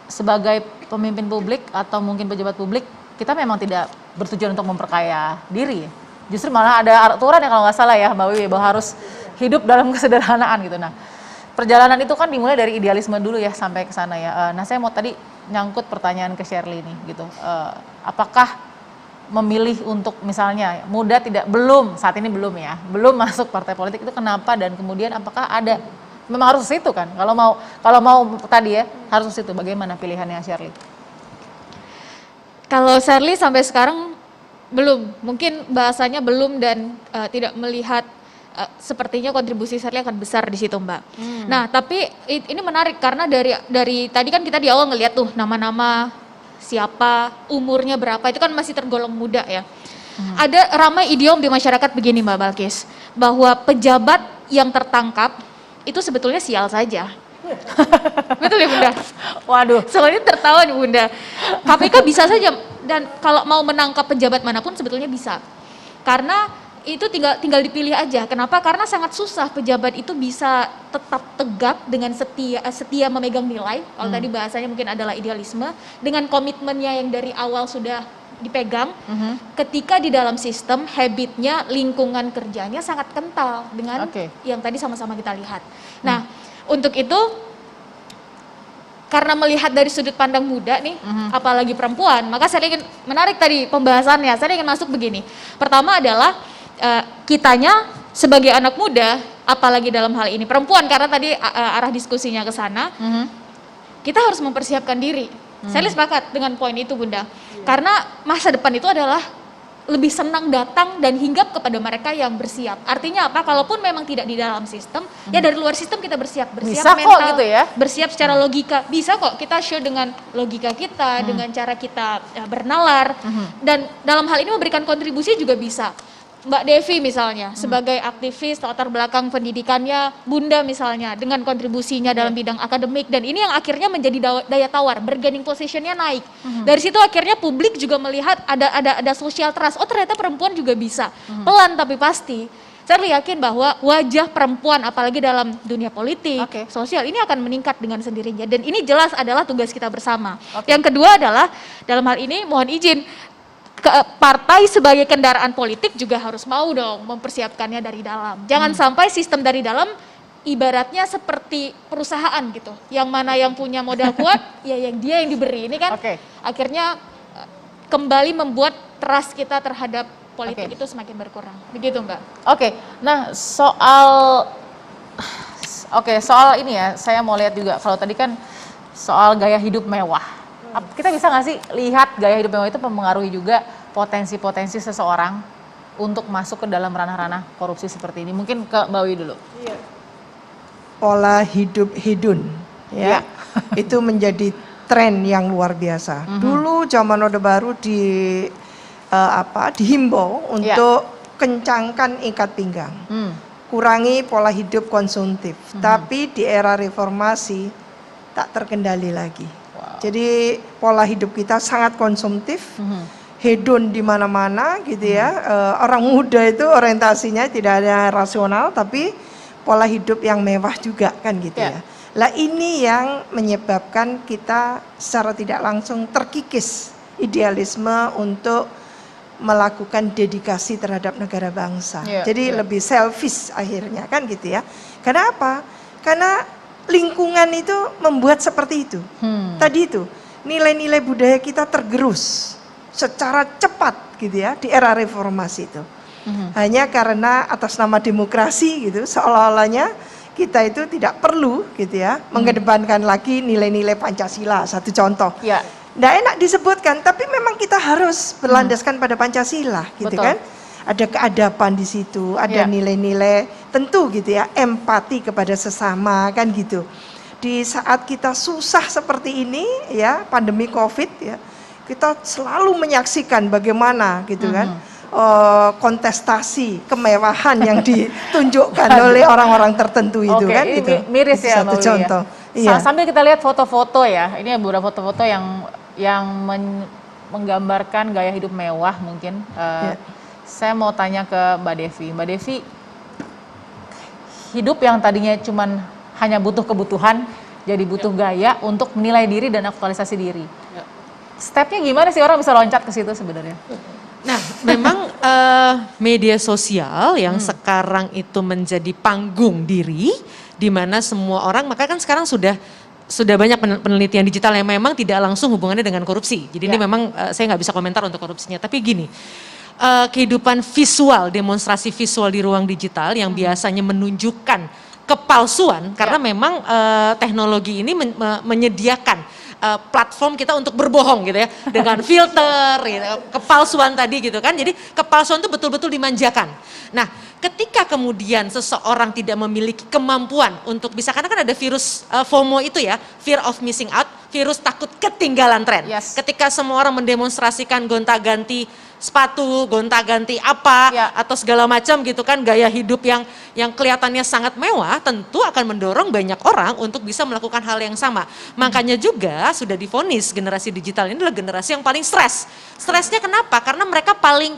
sebagai pemimpin publik atau mungkin pejabat publik, kita memang tidak bertujuan untuk memperkaya diri. Justru malah ada aturan yang kalau nggak salah ya Mbak Wiwi, bahwa harus hidup dalam kesederhanaan gitu. Nah, perjalanan itu kan dimulai dari idealisme dulu ya sampai ke sana ya. Nah, saya mau tadi nyangkut pertanyaan ke Shirley nih gitu. Apakah memilih untuk misalnya saat ini belum masuk partai politik itu kenapa, dan kemudian apakah ada memang harus ke situ kan? Kalau mau tadi ya harus ke situ. Bagaimana pilihannya Shirley? Kalau Shirley sampai sekarang belum, mungkin bahasanya belum dan tidak melihat sepertinya kontribusi Shirley akan besar di situ, Mbak. Nah, tapi ini menarik karena dari tadi kan kita di awal ngelihat tuh nama-nama siapa, umurnya berapa, itu kan masih tergolong muda ya. Ada ramai idiom di masyarakat begini Mbak Balkis, bahwa pejabat yang tertangkap itu sebetulnya sial saja. Betul ya Bunda? Waduh. Soalnya tertawa nih Bunda. KPK bisa saja, dan kalau mau menangkap pejabat manapun sebetulnya bisa. Karena itu tinggal dipilih aja. Kenapa? Karena sangat susah pejabat itu bisa tetap tegak dengan setia memegang nilai. Kalau tadi bahasanya mungkin adalah idealisme, dengan komitmennya yang dari awal sudah dipegang. Ketika di dalam sistem, habitnya, lingkungan kerjanya sangat kental dengan yang tadi sama-sama kita lihat. Nah, untuk itu karena melihat dari sudut pandang muda nih, apalagi perempuan, maka saya ingin menarik tadi pembahasannya. Saya ingin masuk begini. Pertama adalah kitanya sebagai anak muda, apalagi dalam hal ini perempuan, karena tadi arah diskusinya ke sana, kita harus mempersiapkan diri. Saya sepakat dengan poin itu Bunda, karena masa depan itu adalah lebih senang datang dan hinggap kepada mereka yang bersiap. Artinya apa? Kalaupun memang tidak di dalam sistem, ya dari luar sistem kita bersiap Bisa mental, kok gitu ya? bersiap secara logika. Bisa kok kita show dengan logika kita, dengan cara kita bernalar, dan dalam hal ini memberikan kontribusi juga bisa. Mbak Devi misalnya, sebagai aktivis latar belakang pendidikannya Bunda misalnya, dengan kontribusinya dalam bidang akademik, dan ini yang akhirnya menjadi daya tawar, bargaining positionnya naik. Dari situ akhirnya publik juga melihat ada social trust, oh ternyata perempuan juga bisa. Pelan tapi pasti. Saya yakin bahwa wajah perempuan apalagi dalam dunia politik, sosial ini akan meningkat dengan sendirinya, dan ini jelas adalah tugas kita bersama. Yang kedua adalah dalam hal ini mohon izin, partai sebagai kendaraan politik juga harus mau dong mempersiapkannya dari dalam. Jangan sampai sistem dari dalam ibaratnya seperti perusahaan gitu. Yang mana yang punya modal kuat, ya yang dia yang diberi. Ini kan akhirnya kembali membuat trust kita terhadap politik itu semakin berkurang. Begitu Mbak. Nah soal ini ya, saya mau lihat juga, kalau tadi kan soal gaya hidup mewah. Kita bisa nggak sih lihat gaya hidup mewah itu mempengaruhi juga potensi-potensi seseorang untuk masuk ke dalam ranah-ranah korupsi seperti ini? Mungkin ke Mbak Wi dulu. Pola hidup hedon, ya, itu menjadi tren yang luar biasa. Dulu zaman Orde Baru dihimbau untuk kencangkan ikat pinggang, kurangi pola hidup konsumtif. Tapi di era reformasi tak terkendali lagi. Jadi pola hidup kita sangat konsumtif, hedon di mana-mana gitu ya. Orang muda itu orientasinya tidak ada rasional, tapi pola hidup yang mewah juga kan gitu ya. Lah ini yang menyebabkan kita secara tidak langsung terkikis idealisme untuk melakukan dedikasi terhadap negara bangsa. Jadi lebih selfish akhirnya kan gitu ya. Karena apa? Karena lingkungan itu membuat seperti itu. Tadi itu nilai-nilai budaya kita tergerus secara cepat gitu ya di era reformasi itu. Hanya karena atas nama demokrasi gitu, seolah-olahnya kita itu tidak perlu gitu ya mengedepankan lagi nilai-nilai Pancasila, satu contoh. Nggak enak disebutkan, tapi memang kita harus berlandaskan pada Pancasila gitu kan. Ada keadaban di situ, ada nilai-nilai tentu gitu ya, empati kepada sesama kan gitu. Di saat kita susah seperti ini ya, pandemi Covid ya, kita selalu menyaksikan bagaimana gitu kan kontestasi kemewahan yang ditunjukkan oleh orang-orang tertentu itu kan gitu. Miris itu ya, satu contoh. Sambil kita lihat foto-foto ya, ini beberapa foto-foto yang menggambarkan gaya hidup mewah mungkin. Saya mau tanya ke Mbak Devi. Mbak Devi, hidup yang tadinya cuman hanya butuh kebutuhan, jadi butuh gaya untuk menilai diri dan aktualisasi diri. Stepnya gimana sih orang bisa loncat ke situ sebenarnya? Nah, memang media sosial yang sekarang itu menjadi panggung diri, di mana semua orang, maka kan sekarang sudah banyak penelitian digital yang memang tidak langsung hubungannya dengan korupsi. Jadi ini memang saya nggak bisa komentar untuk korupsinya, tapi gini. Kehidupan visual, demonstrasi visual di ruang digital yang biasanya menunjukkan kepalsuan karena memang teknologi ini menyediakan platform kita untuk berbohong gitu ya dengan filter gitu, kepalsuan tadi gitu kan. Jadi kepalsuan itu betul-betul dimanjakan. Nah, ketika kemudian seseorang tidak memiliki kemampuan untuk bisa, karena kan ada virus FOMO itu ya, fear of missing out, virus takut ketinggalan tren. Ketika semua orang mendemonstrasikan gonta-ganti sepatu gonta-ganti apa Ya. atau segala macam gitu kan, gaya hidup yang kelihatannya sangat mewah tentu akan mendorong banyak orang untuk bisa melakukan hal yang sama. Makanya juga sudah divonis generasi digital ini adalah generasi yang paling stres. Stresnya kenapa? Karena mereka paling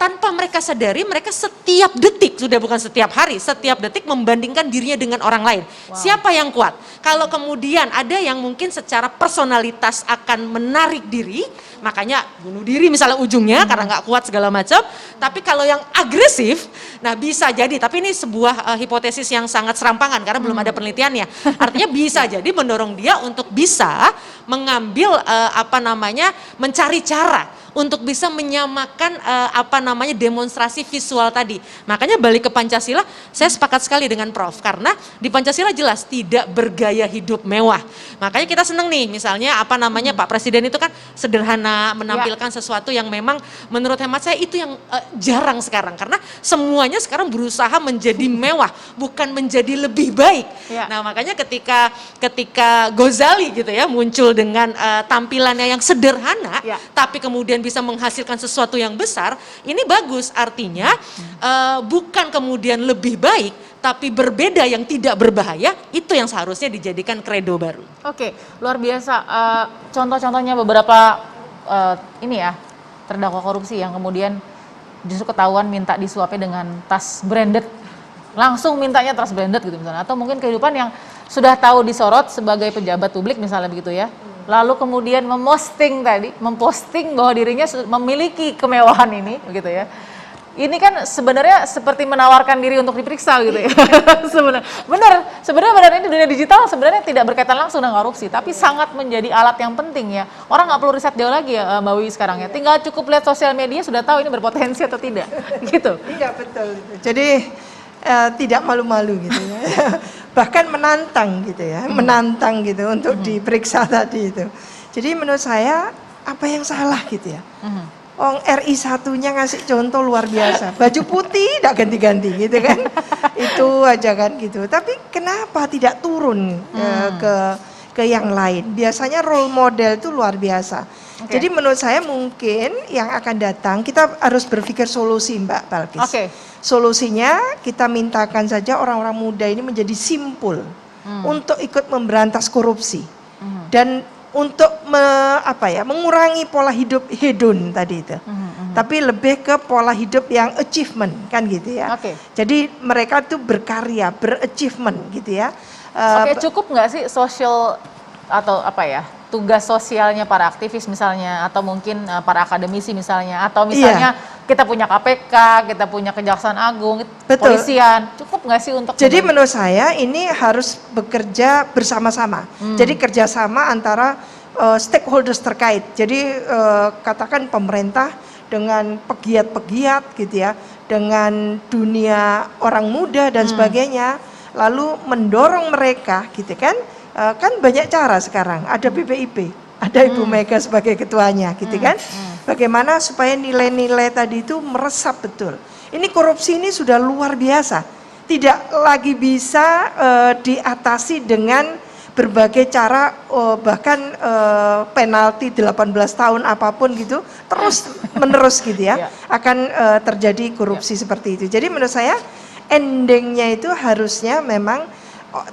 tanpa mereka sadari, mereka setiap detik, sudah bukan setiap hari, setiap detik membandingkan dirinya dengan orang lain. Siapa yang kuat? Kalau kemudian ada yang mungkin secara personalitas akan menarik diri, makanya bunuh diri misalnya ujungnya karena nggak kuat segala macam. Tapi kalau yang agresif, nah bisa jadi, tapi ini sebuah hipotesis yang sangat serampangan karena belum ada penelitiannya. Artinya bisa jadi mendorong dia untuk bisa mengambil mencari cara untuk bisa menyamakan demonstrasi visual tadi. Makanya balik ke Pancasila, saya sepakat sekali dengan Prof. Karena di Pancasila jelas tidak bergaya hidup mewah. Makanya kita seneng nih, misalnya Pak Presiden itu kan sederhana, menampilkan sesuatu yang memang menurut hemat saya itu yang jarang sekarang. Karena semuanya sekarang berusaha menjadi mewah, bukan menjadi lebih baik. Ya. Nah makanya ketika Ghazali gitu ya muncul dengan tampilannya yang sederhana, Ya. tapi kemudian bisa menghasilkan sesuatu yang besar, ini bagus. Artinya bukan kemudian lebih baik, tapi berbeda yang tidak berbahaya, itu yang seharusnya dijadikan kredo baru. Oke, luar biasa. Contoh-contohnya beberapa terdakwa korupsi yang kemudian justru ketahuan minta disuapnya dengan tas branded, langsung mintanya tas branded gitu misalnya, atau mungkin kehidupan yang sudah tahu disorot sebagai pejabat publik misalnya begitu ya. Lalu kemudian memposting bahwa dirinya memiliki kemewahan ini, begitu ya. Ini kan sebenarnya seperti menawarkan diri untuk diperiksa gitu ya. Sebenarnya ini dunia digital sebenarnya tidak berkaitan langsung dengan korupsi, tapi sangat menjadi alat yang penting ya. Orang nggak perlu riset jauh lagi ya Mbak Wiwi sekarang ya. Tinggal cukup lihat sosial media sudah tahu ini berpotensi atau tidak, gitu. Iya betul. Jadi tidak malu-malu gitu ya. Bahkan menantang gitu ya, menantang gitu untuk diperiksa tadi itu. Jadi menurut saya apa yang salah gitu ya. RI satunya ngasih contoh luar biasa, baju putih tidak ganti-ganti gitu kan, itu aja kan gitu. Tapi kenapa tidak turun ke yang lain? Biasanya role model itu luar biasa. Jadi menurut saya mungkin yang akan datang kita harus berpikir solusi Mbak Balkis. Oke. Solusinya kita mintakan saja orang-orang muda ini menjadi simpul untuk ikut memberantas korupsi dan untuk mengurangi pola hidup hedon tadi itu. Tapi lebih ke pola hidup yang achievement kan gitu ya. Oke. Jadi mereka tuh berkarya, berachievement gitu ya. Oke, cukup nggak sih sosial atau tugas sosialnya para aktivis misalnya, atau mungkin para akademisi misalnya, atau misalnya kita punya KPK, kita punya Kejaksaan Agung, Betul. Polisian, cukup nggak sih untuk Jadi menurut saya ini harus bekerja bersama-sama. Jadi kerjasama antara stakeholders terkait. Jadi katakan pemerintah dengan pegiat-pegiat gitu ya, dengan dunia orang muda dan sebagainya, lalu mendorong mereka gitu kan. Kan banyak cara sekarang, ada BPIP, ada Ibu Mega sebagai ketuanya gitu kan. Bagaimana supaya nilai-nilai tadi itu meresap betul. Ini korupsi ini sudah luar biasa, tidak lagi bisa diatasi dengan berbagai cara, bahkan penalti 18 tahun apapun gitu, terus menerus gitu ya, akan terjadi korupsi seperti itu. Jadi menurut saya endingnya itu harusnya memang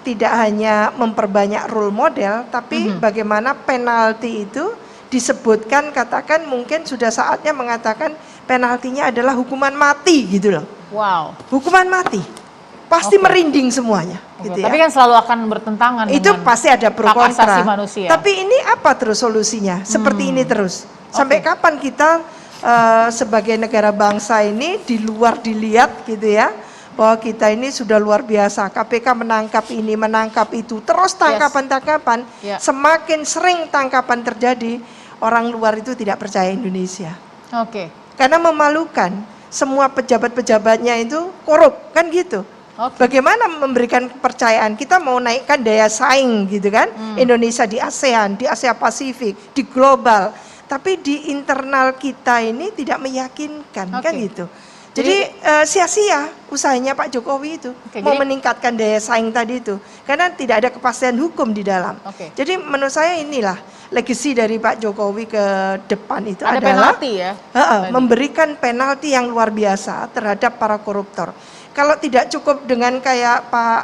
tidak hanya memperbanyak role model, tapi bagaimana penalti itu disebutkan, katakan mungkin sudah saatnya mengatakan penaltinya adalah hukuman mati gitu loh. Wow. Hukuman mati. Pasti merinding semuanya. Gitu Tapi ya. kan selalu akan bertentangan Itu dengan pasti ada pro hak kontra. asasi manusia. Tapi ini apa terus solusinya? Seperti ini terus. Sampai kapan kita sebagai negara bangsa ini di luar dilihat gitu ya, bahwa kita ini sudah luar biasa, KPK menangkap ini, menangkap itu, terus tangkapan-tangkapan, semakin sering tangkapan terjadi, orang luar itu tidak percaya Indonesia. Oke. Karena memalukan, semua pejabat-pejabatnya itu korup, kan gitu. Bagaimana memberikan kepercayaan? Kita mau naikkan daya saing gitu kan, Indonesia di ASEAN, di Asia Pasifik, di global, tapi di internal kita ini tidak meyakinkan, kan gitu. Jadi sia-sia usahanya Pak Jokowi itu mau meningkatkan daya saing tadi itu, karena tidak ada kepastian hukum di dalam. Jadi menurut saya inilah legasi dari Pak Jokowi ke depan itu ada adalah penalti ya, memberikan penalti yang luar biasa terhadap para koruptor. Kalau tidak cukup dengan kayak Pak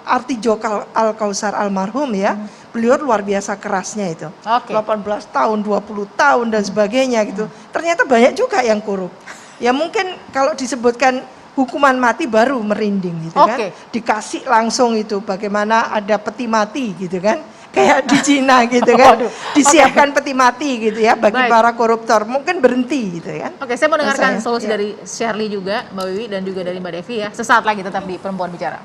Artijo Al-Kausar almarhum ya, beliau luar biasa kerasnya itu. 18 tahun, 20 tahun dan sebagainya gitu. Ternyata banyak juga yang korup. Ya mungkin kalau disebutkan hukuman mati baru merinding gitu kan. Dikasih langsung itu bagaimana ada peti mati gitu kan. Kayak di Cina gitu kan. Disiapkan peti mati gitu ya bagi para koruptor. Mungkin berhenti gitu kan. Oke, saya mau dengarkan solusi dari Shirley juga, Mbak Wiwi dan juga dari Mbak Devi ya. Sesaat lagi tetap di Perempuan Bicara.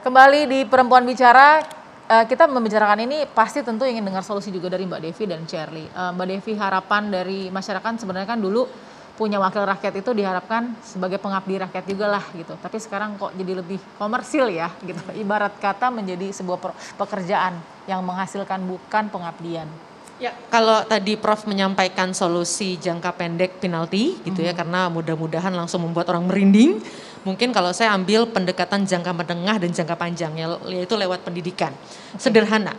Kembali di Perempuan Bicara, kita membicarakan ini pasti tentu ingin dengar solusi juga dari Mbak Devi dan Shirley. Mbak Devi, harapan dari masyarakat sebenarnya kan dulu punya wakil rakyat itu diharapkan sebagai pengabdi rakyat juga lah gitu. Tapi sekarang kok jadi lebih komersil ya gitu. Ibarat kata menjadi sebuah pekerjaan yang menghasilkan bukan pengabdian. Ya, kalau tadi Prof menyampaikan solusi jangka pendek penalti gitu ya, karena mudah-mudahan langsung membuat orang merinding. Mungkin kalau saya ambil pendekatan jangka menengah dan jangka panjang, yaitu lewat pendidikan. Sederhana,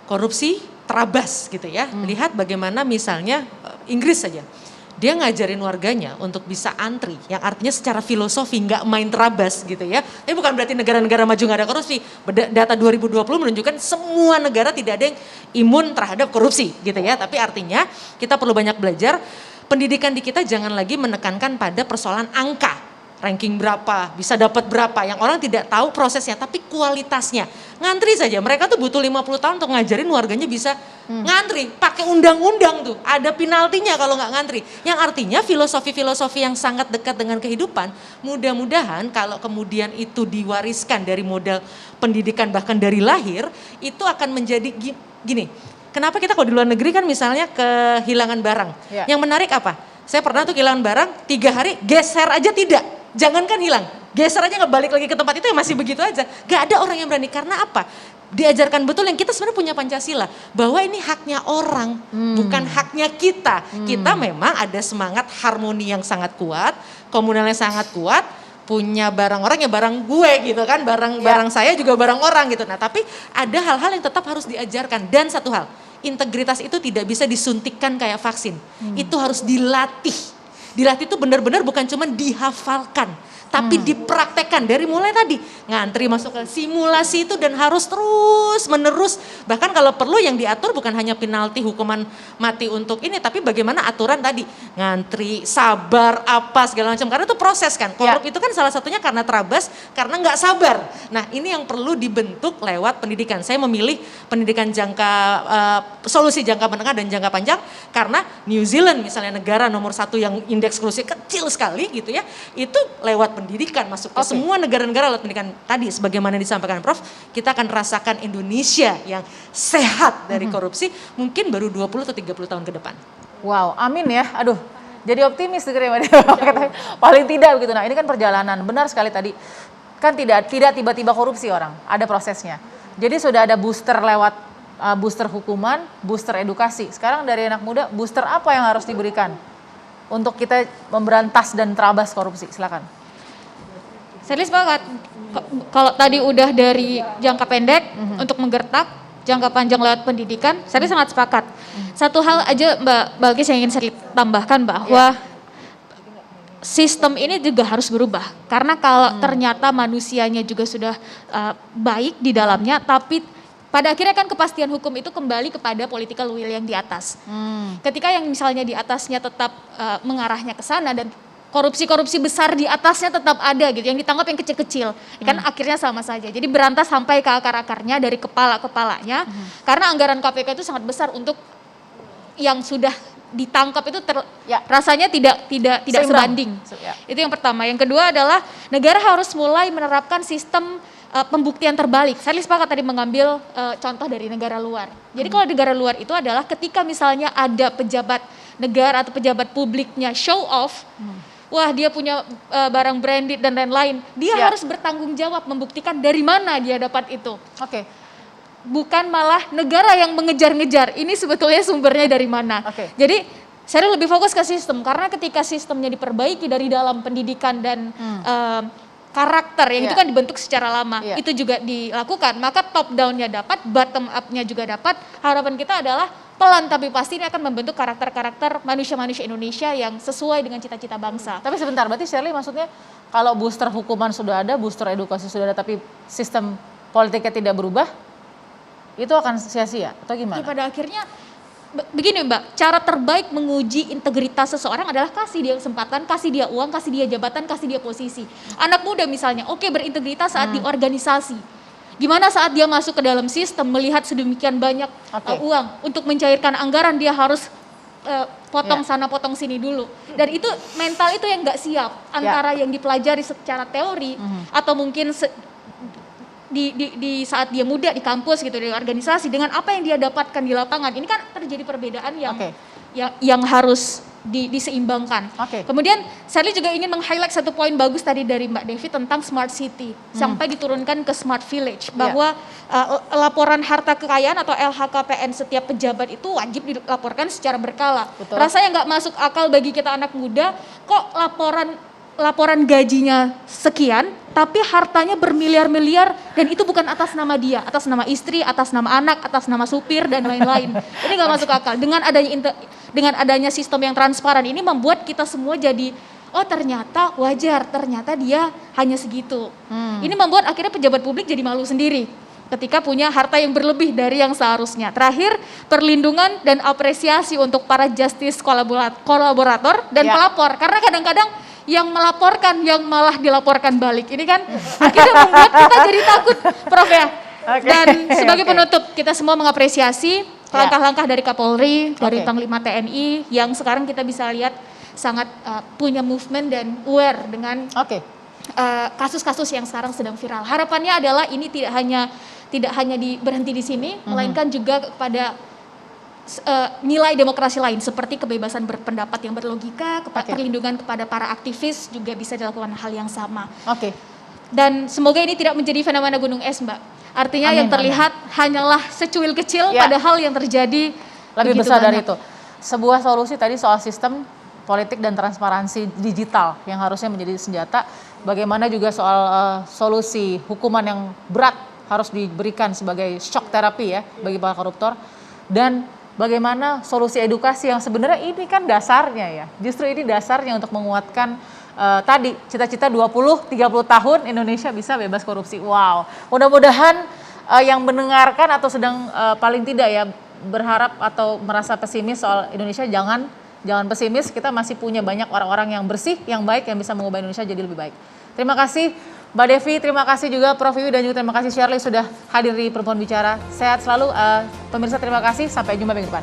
korupsi terabas gitu ya. Lihat bagaimana misalnya Inggris saja. Dia ngajarin warganya untuk bisa antri, yang artinya secara filosofi nggak main terabas gitu ya. Tapi bukan berarti negara-negara maju nggak ada korupsi. Data 2020 menunjukkan semua negara tidak ada yang imun terhadap korupsi gitu ya. Tapi artinya kita perlu banyak belajar, pendidikan di kita jangan lagi menekankan pada persoalan angka. Ranking berapa, bisa dapat berapa, yang orang tidak tahu prosesnya, tapi kualitasnya. Ngantri saja, mereka tuh butuh 50 tahun untuk ngajarin warganya bisa ngantri, pakai undang-undang tuh, ada penaltinya kalau nggak ngantri. Yang artinya filosofi-filosofi yang sangat dekat dengan kehidupan, mudah-mudahan kalau kemudian itu diwariskan dari modal pendidikan bahkan dari lahir, itu akan menjadi gini, kenapa kita kalau di luar negeri kan misalnya kehilangan barang, yang menarik apa? Saya pernah tuh kehilangan barang, 3 hari geser aja tidak. Jangankan hilang, geser aja nggak balik lagi ke tempat itu ya masih begitu aja. Gak ada orang yang berani, karena apa? Diajarkan betul yang kita sebenarnya punya Pancasila, bahwa ini haknya orang, bukan haknya kita. Kita memang ada semangat harmoni yang sangat kuat, komunalnya sangat kuat, punya barang orang ya barang gue gitu kan, barang saya juga barang orang gitu. Nah tapi ada hal-hal yang tetap harus diajarkan, dan satu hal, integritas itu tidak bisa disuntikkan kayak vaksin, itu harus dilatih. Dilatih itu benar-benar bukan cuma dihafalkan, tapi dipraktekkan dari mulai tadi ngantri masuk ke simulasi itu, dan harus terus menerus. Bahkan kalau perlu yang diatur bukan hanya penalti hukuman mati untuk ini, tapi bagaimana aturan tadi ngantri, sabar, apa segala macam, karena itu proses kan. Korup itu kan salah satunya karena terabas, karena nggak sabar. Nah ini yang perlu dibentuk lewat pendidikan. Saya memilih pendidikan solusi jangka menengah dan jangka panjang, karena New Zealand misalnya negara nomor 1 yang indeks korupsi kecil sekali gitu ya, itu lewat pendidikan masuk ke semua negara-negara lewat pendidikan. Tadi sebagaimana disampaikan Prof, kita akan rasakan Indonesia yang sehat dari korupsi mungkin baru 20 atau 30 tahun ke depan. Wow, amin ya. Aduh, jadi optimis dengerin Mbak Devi. Paling tidak begitu. Nah, ini kan perjalanan. Benar sekali tadi. Kan tidak tiba-tiba korupsi orang, ada prosesnya. Jadi sudah ada booster lewat booster hukuman, booster edukasi. Sekarang dari anak muda, booster apa yang harus diberikan untuk kita memberantas dan terabas korupsi? Silakan. Saya sepakat. Kalau tadi udah dari jangka pendek untuk menggertak, jangka panjang lewat pendidikan, saya sangat sepakat. Satu hal aja Mbak Balkis yang ingin saya tambahkan, bahwa sistem ini juga harus berubah. Karena kalau ternyata manusianya juga sudah baik di dalamnya, tapi pada akhirnya kan kepastian hukum itu kembali kepada political will yang di atas. Ketika yang misalnya di atasnya tetap mengarahnya ke sana, dan korupsi-korupsi besar di atasnya tetap ada gitu, yang ditangkap yang kecil-kecil, kan akhirnya sama saja. Jadi berantas sampai ke akar-akarnya, dari kepala-kepalanya, karena anggaran KPK itu sangat besar untuk yang sudah ditangkap itu rasanya tidak sebanding. Itu yang pertama. Yang kedua adalah negara harus mulai menerapkan sistem pembuktian terbalik. Saya sepakat tadi mengambil contoh dari negara luar. Jadi kalau negara luar itu adalah ketika misalnya ada pejabat negara atau pejabat publiknya show off, wah dia punya barang branded dan lain-lain, dia harus bertanggung jawab membuktikan dari mana dia dapat itu. bukan malah negara yang mengejar-ngejar. Ini sebetulnya sumbernya dari mana. Oke. Jadi saya lebih fokus ke sistem, karena ketika sistemnya diperbaiki dari dalam pendidikan dan karakter yang itu kan dibentuk secara lama, itu juga dilakukan, maka top down-nya dapat, bottom up-nya juga dapat. Harapan kita adalah pelan tapi pasti ini akan membentuk karakter-karakter manusia-manusia Indonesia yang sesuai dengan cita-cita bangsa. Tapi sebentar, berarti Shirley maksudnya kalau booster hukuman sudah ada, booster edukasi sudah ada, tapi sistem politiknya tidak berubah, itu akan sia-sia atau gimana? Jadi pada akhirnya begini Mbak, cara terbaik menguji integritas seseorang adalah kasih dia kesempatan, kasih dia uang, kasih dia jabatan, kasih dia posisi. Anak muda misalnya, oke, berintegritas saat di organisasi. Gimana saat dia masuk ke dalam sistem, melihat sedemikian banyak uang untuk mencairkan anggaran, dia harus potong sana potong sini dulu. Dan itu mental itu yang nggak siap antara yang dipelajari secara teori atau mungkin di saat dia muda di kampus gitu, di organisasi, dengan apa yang dia dapatkan di lapangan. Ini kan terjadi perbedaan yang harus diseimbangkan. Kemudian Shirley juga ingin meng-highlight satu poin bagus tadi dari Mbak Devi tentang smart city sampai diturunkan ke smart village, bahwa laporan harta kekayaan atau LHKPN setiap pejabat itu wajib dilaporkan secara berkala. Rasanya nggak masuk akal bagi kita anak muda, kok laporan gajinya sekian, tapi hartanya bermiliar-miliar dan itu bukan atas nama dia, atas nama istri, atas nama anak, atas nama supir dan lain-lain. Ini nggak masuk akal. Dengan adanya sistem yang transparan ini membuat kita semua jadi, oh ternyata wajar, ternyata dia hanya segitu. Ini membuat akhirnya pejabat publik jadi malu sendiri ketika punya harta yang berlebih dari yang seharusnya. Terakhir, perlindungan dan apresiasi untuk para justice kolaborator dan pelapor, karena kadang-kadang yang melaporkan yang malah dilaporkan balik. Ini kan akhirnya membuat kita jadi takut, Prof ya. Dan sebagai penutup, kita semua mengapresiasi langkah-langkah dari Kapolri, dari Panglima TNI yang sekarang kita bisa lihat sangat punya movement dan aware dengan kasus-kasus yang sekarang sedang viral. Harapannya adalah ini tidak hanya berhenti di sini, melainkan juga kepada nilai demokrasi lain seperti kebebasan berpendapat yang berlogika, perlindungan kepada para aktivis juga bisa dilakukan hal yang sama. Dan semoga ini tidak menjadi fenomena gunung es, Mbak. Artinya yang terlihat hanyalah secuil kecil, padahal yang terjadi lebih besar dari itu. Sebuah solusi tadi soal sistem politik dan transparansi digital yang harusnya menjadi senjata. Bagaimana juga soal solusi hukuman yang berat harus diberikan sebagai shock terapi ya bagi para koruptor. Dan bagaimana solusi edukasi yang sebenarnya ini kan dasarnya ya. Justru ini dasarnya untuk menguatkan tadi cita-cita 20-30 tahun Indonesia bisa bebas korupsi. Wow, mudah-mudahan yang mendengarkan atau sedang paling tidak ya berharap atau merasa pesimis soal Indonesia, jangan pesimis. Kita masih punya banyak orang-orang yang bersih, yang baik, yang bisa mengubah Indonesia jadi lebih baik. Terima kasih Mbak Devi, terima kasih juga Prof Wiwi, dan juga terima kasih Shirley sudah hadir di Perempuan Bicara. Sehat selalu pemirsa, terima kasih, sampai jumpa minggu depan.